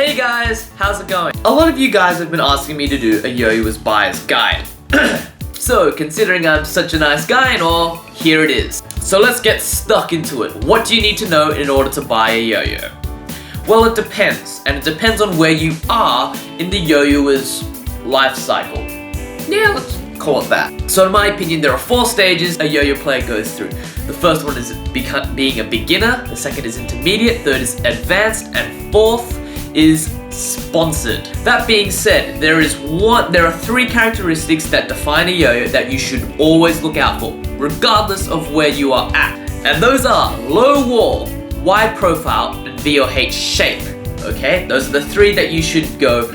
Hey guys, how's it going? A lot of you guys have been asking me to do a Yo-Yo's buyer's guide. So, considering I'm such a nice guy and all, here it is. So let's get stuck into it. What do you need to know in order to buy a yo-yo? Well, it depends, and it depends on where you are in the yo-yo's life cycle. Yeah, let's call it that. So in my opinion, there are 4 stages a yo-yo player goes through. The first one is being a beginner, the second is intermediate, third is advanced, and fourth is sponsored. That being said, there are 3 characteristics that define a yo-yo that you should always look out for, regardless of where you are at. And those are low wall, wide profile, and V/H shape. Okay? Those are the 3 that you should go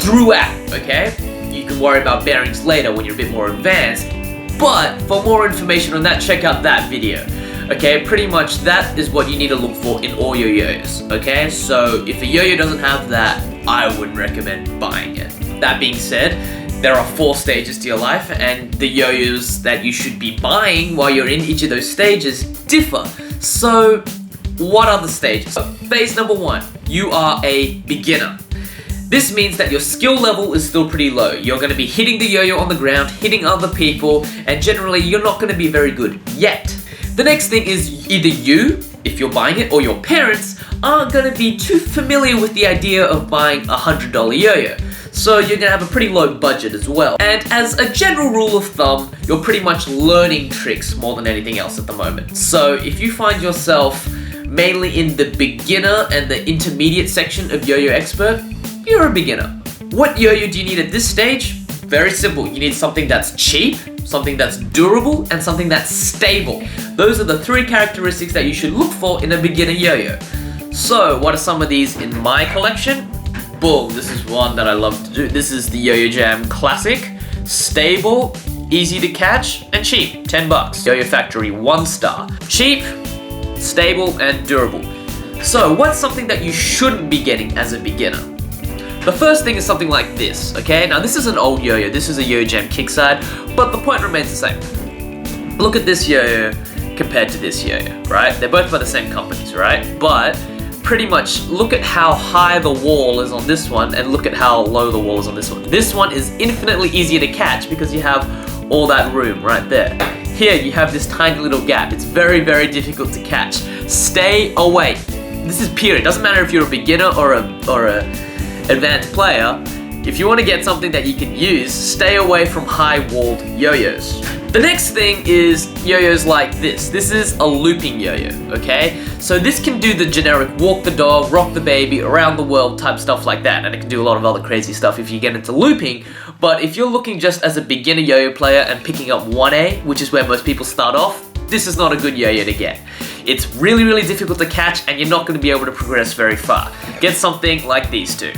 through at, okay? You can worry about bearings later when you're a bit more advanced, but for more information on that, check out that video. Okay, pretty much that is what you need to look for in all yo-yos, okay? So if a yo-yo doesn't have that, I wouldn't recommend buying it. That being said, there are 4 stages to your life, and the yo-yos that you should be buying while you're in each of those stages differ. So what are the stages? So, phase number 1, you are a beginner. This means that your skill level is still pretty low. You're going to be hitting the yo-yo on the ground, hitting other people, and generally you're not going to be very good yet. The next thing is either you, if you're buying it, or your parents aren't going to be too familiar with the idea of buying a $100 yo-yo. So you're going to have a pretty low budget as well. And as a general rule of thumb, you're pretty much learning tricks more than anything else at the moment. So if you find yourself mainly in the beginner and the intermediate section of Yo-Yo Expert, you're a beginner. What yo-yo do you need at this stage? Very simple. You need something that's cheap, something that's durable, and something that's stable. Those are the 3 characteristics that you should look for in a beginner yo-yo. So, what are some of these in my collection? Boom, this is one that I love to do. This is the Yo-Yo Jam Classic. Stable, easy to catch, and cheap. 10 bucks. Yo-Yo Factory 1 star. Cheap, stable, and durable. So, what's something that you shouldn't be getting as a beginner? The first thing is something like this, okay? Now this is an old yo-yo, this is a Yo-Yo Jam Kickside, but the point remains the same. Look at this yo-yo compared to this yo-yo, right? They're both by the same companies, right? But pretty much look at how high the wall is on this one and look at how low the wall is on this one. This one is infinitely easier to catch because you have all that room right there. Here you have this tiny little gap. It's very, very difficult to catch. Stay away. This is period. It doesn't matter if you're a beginner or a advanced player. If you want to get something that you can use, stay away from high-walled yo-yos. The next thing is yo-yos like this. This is a looping yo-yo, okay? So this can do the generic walk the dog, rock the baby, around the world type stuff like that, and it can do a lot of other crazy stuff if you get into looping. But if you're looking just as a beginner yo-yo player and picking up 1A, which is where most people start off, this is not a good yo-yo to get. It's really, really difficult to catch, and you're not going to be able to progress very far. Get something like these 2.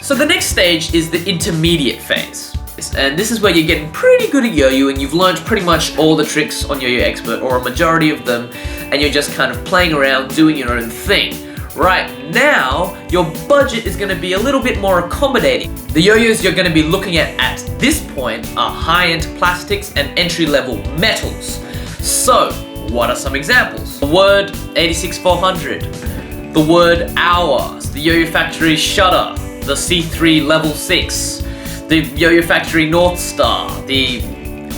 So the next stage is the intermediate phase. And this is where you're getting pretty good at yo-yo and you've learned pretty much all the tricks on Yo-Yo Expert, or a majority of them, and you're just kind of playing around doing your own thing. Right now, your budget is going to be a little bit more accommodating. The yo-yos you're going to be looking at this point are high-end plastics and entry-level metals. So, what are some examples? The Word 86400, the Word Hour, the Yo-Yo Factory Shutter, the C3 Level 6, the Yo-Yo Factory North Star, the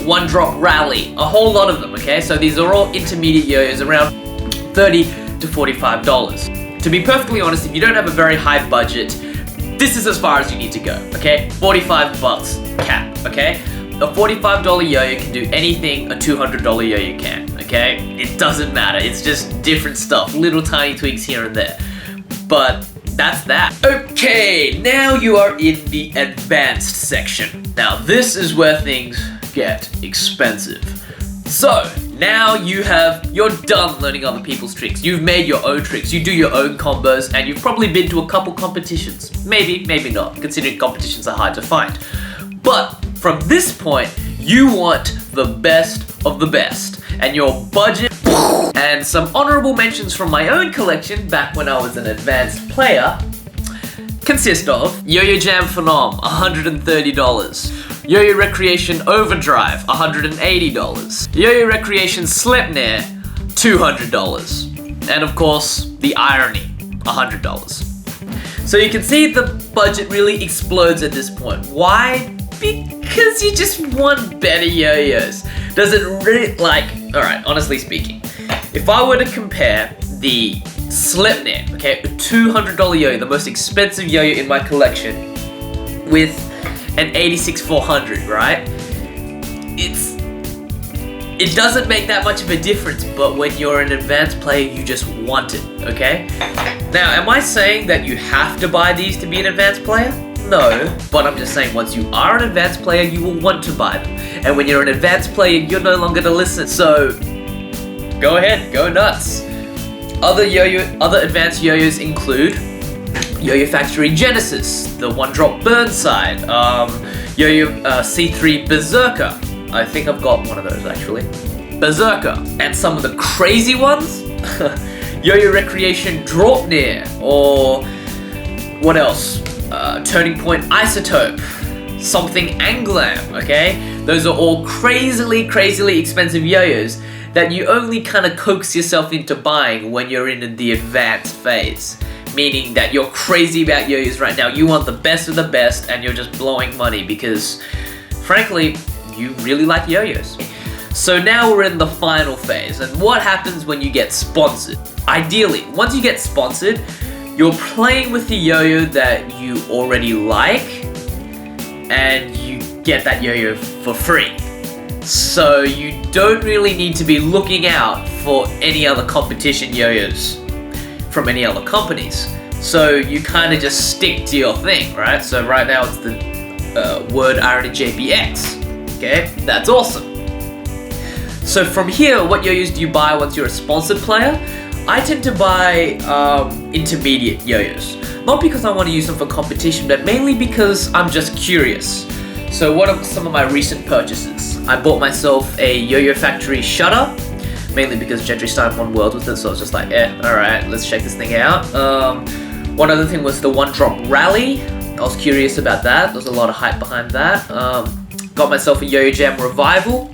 One Drop Rally, a whole lot of them, okay? So these are all intermediate yo-yos, around $30 to $45. To be perfectly honest, if you don't have a very high budget, this is as far as you need to go, okay? 45 bucks cap, okay? A $45 yo-yo can do anything a $200 yo-yo can, okay? It doesn't matter, it's just different stuff, little tiny tweaks here and there. But that's that. Okay, now you are in the advanced section. Now this is where things get expensive. So, now you're done learning other people's tricks. You've made your own tricks, you do your own combos, and you've probably been to a couple competitions. Maybe, maybe not, considering competitions are hard to find. But from this point, you want the best of the best, and your budget. And some honorable mentions from my own collection back when I was an advanced player consist of Yo-Yo Jam Phenom, $130. Yo-Yo Recreation Overdrive, $180. Yo-Yo Recreation Sleipnir, $200. And of course, the Irony, $100. So you can see the budget really explodes at this point. Why? Because you just want better yo-yos. Does it really, like, alright, honestly speaking, if I were to compare the Sleipnir, okay, a $200 yo-yo, the most expensive yo-yo in my collection, with an 86-400, right? It doesn't make that much of a difference, but when you're an advanced player, you just want it, okay? Now, am I saying that you have to buy these to be an advanced player? No, but I'm just saying once you are an advanced player, you will want to buy them. And when you're an advanced player, you're no longer to listen, so go ahead, go nuts. Other advanced yo-yos include Yo-Yo Factory Genesis, the One-Drop Burnside, Yo-Yo C3 Berserker. I think I've got one of those actually. Berserker. And some of the crazy ones, Yo-Yo Recreation Draupnir, or what else? Turning Point Isotope, something Anglam, okay? Those are all crazily expensive yo-yos that you only kind of coax yourself into buying when you're in the advanced phase. Meaning that you're crazy about yo-yos right now. You want the best of the best and you're just blowing money because, frankly, you really like yo-yos. So now we're in the final phase, and what happens when you get sponsored? Ideally, once you get sponsored, you're playing with the yo-yo that you already like, and you get that yo-yo for free. So you don't really need to be looking out for any other competition yo-yos from any other companies. So you kind of just stick to your thing, right? So right now it's the Word Irony JPX. Okay, that's awesome. So from here, what yo-yos do you buy once you're a sponsored player? I tend to buy intermediate yo-yos. Not because I want to use them for competition, but mainly because I'm just curious. So what are some of my recent purchases? I bought myself a Yo-Yo Factory Shutter, mainly because Gentry Stein won Worlds with it, so I was just like, alright, let's check this thing out. One other thing was the One-Drop Rally. I was curious about that. There was a lot of hype behind that. Got myself a Yo-Yo Jam Revival.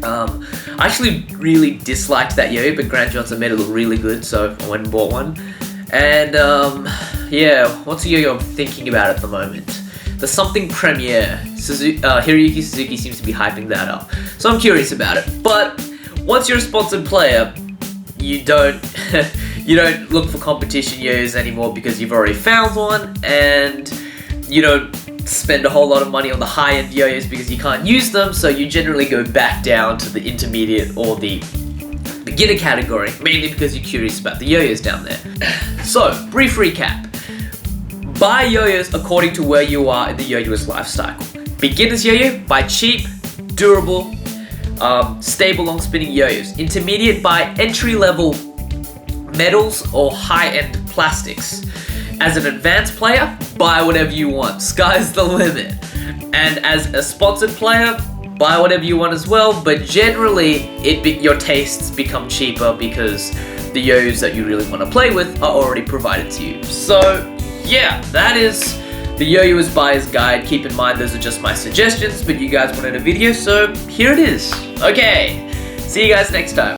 I actually really disliked that yo-yo, but Grant Johnson made it look really good, so I went and bought one. And yeah, what's a yo-yo I'm thinking about at the moment? The Something Premiere. Hiroyuki Suzuki seems to be hyping that up, so I'm curious about it. But once you're a sponsored player, you don't you don't look for competition yo-yos anymore because you've already found one, and you don't spend a whole lot of money on the high-end yo-yos because you can't use them, so you generally go back down to the intermediate or the beginner category, mainly because you're curious about the yo-yos down there. So, brief recap. Buy yo-yos according to where you are in the yo-yo's life cycle. Beginner's yo-yo, buy cheap, durable, stable long spinning yo-yos. Intermediate, buy entry-level metals or high-end plastics. As an advanced player, buy whatever you want. Sky's the limit. And as a sponsored player, buy whatever you want as well, but generally, your tastes become cheaper because the yo-yos that you really want to play with are already provided to you. So, yeah, that is the Yo-Yo's Buyer's Guide. Keep in mind, those are just my suggestions, but you guys wanted a video, so here it is. Okay, see you guys next time.